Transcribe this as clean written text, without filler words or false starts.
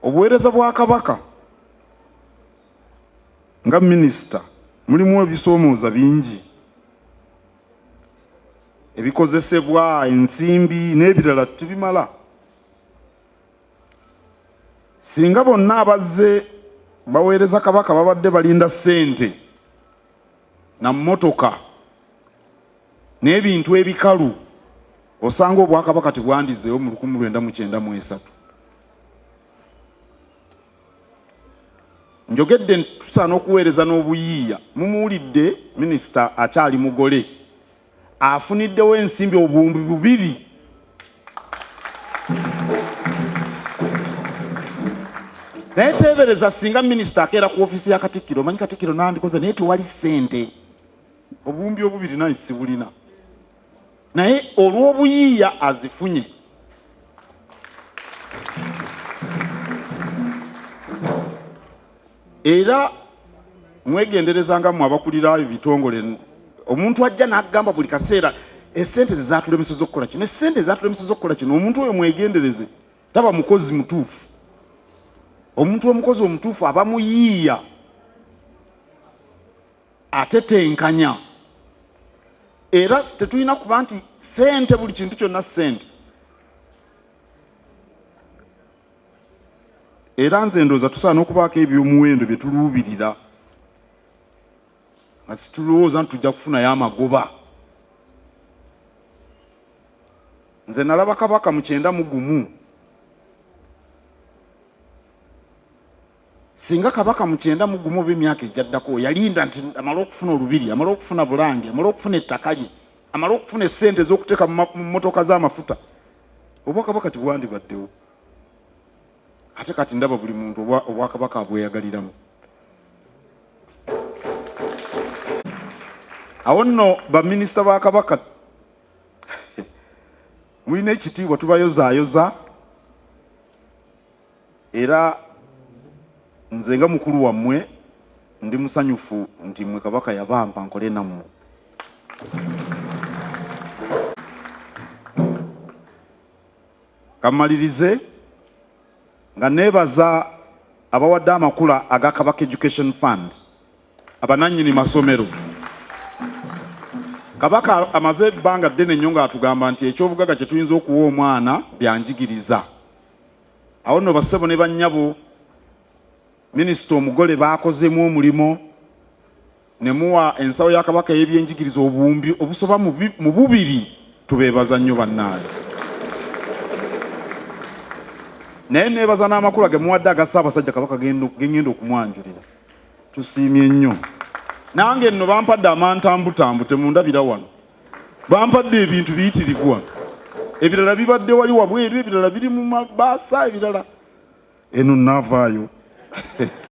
obuweereza bwa Kabaka nga Minisita mulimu ebisoomooza bingi ebikozesebwa ensimbi n'ebirala tubimala. Singa bonna abazze baweereza Kabaka babadde balinda ssente na mmotoka n'ebintu ebikalu, osanga Obwakabaka tebwandizeewo mu 1993. Njogedde tusaana okuweereza n'Obuyiiya. Mumuwulidde Minisita akyali mugole afuniddewo ensimbi obuwumbi 2. Naye teebereza singa Minisita akeera ku ofiisi ya Katikkiro, omanyi Katikkiro nandikoze naye tewali ssente, obuwumbi 2 naye sibulina, naye olw'Obuyiiya azifunye. Era mwegenderezanga mu abakulira ebitongole, omuntu ajja n'agamba buli kaseera essente zezatulemeseza okukola kino, essente zezatulemeseza okukola kino. Omuntu oyo mwegendereze, taba mukozi mutuufu. Omuntu omukozi omutuufu aba muyiiya, atetenkanya. Era tetulina kuba nti ssente buli kintu kyonna ssente. Era nze ndowooza tusaana okubaako eby'omuwendo bye tuluubirira nga situlowooza nti tujja kufunayo amagoba. Nze nalaba Kabaka mu 91. Singa Kabaka mu 91 oba emyaka ejjaddako yalinda nti amala okufuna olubiri, amala okufuna bulange, amala okufuna ettaka lye, amala okufuna essente ez'okuteeka mu mmotoka z'amafuta, Obwakabaka tebwandibaddewo. Ate kati ndaba buli muntu Obwakabaka abweyagaliramu. Awo nno baminisita ba Kabaka mulina ekitiibwa, tubayozaayoza. Era nze nga mukulu wammwe ndi musanyufu nti mmwe Kabaka yabampa nkole nammwe. Kamalirize nga neebaza abawadde amakula aga Kabaka Education Fund, abanannyini masomero. Kabaka amaze ebbanga ddene nnyo ng'atugamba nti eky'obugagga kye tuyinza okuwa omwana byanjigiriza. Awo nno bassebo ne bannyabo, Minisita omugole baakozemu omulimo ne muwa ensawo ya Kabaka y'ebyenjigiriza obuwumbi obusoba mu 2. Tubeebaza nnyo bannaale. Naye neebaza n'amakula ge muwadde aga Ssaabasajja Kabaka gengenda okumwanjulira. Tusiimye nnyo. Nange nno bampadde amantambutambu, temundabira wano. Bampadde ebintu biyitirivu wano. Ebirala bibadde wali wabweru, ebirala biri mu mabaasa, ebirala eno nnaavaayo.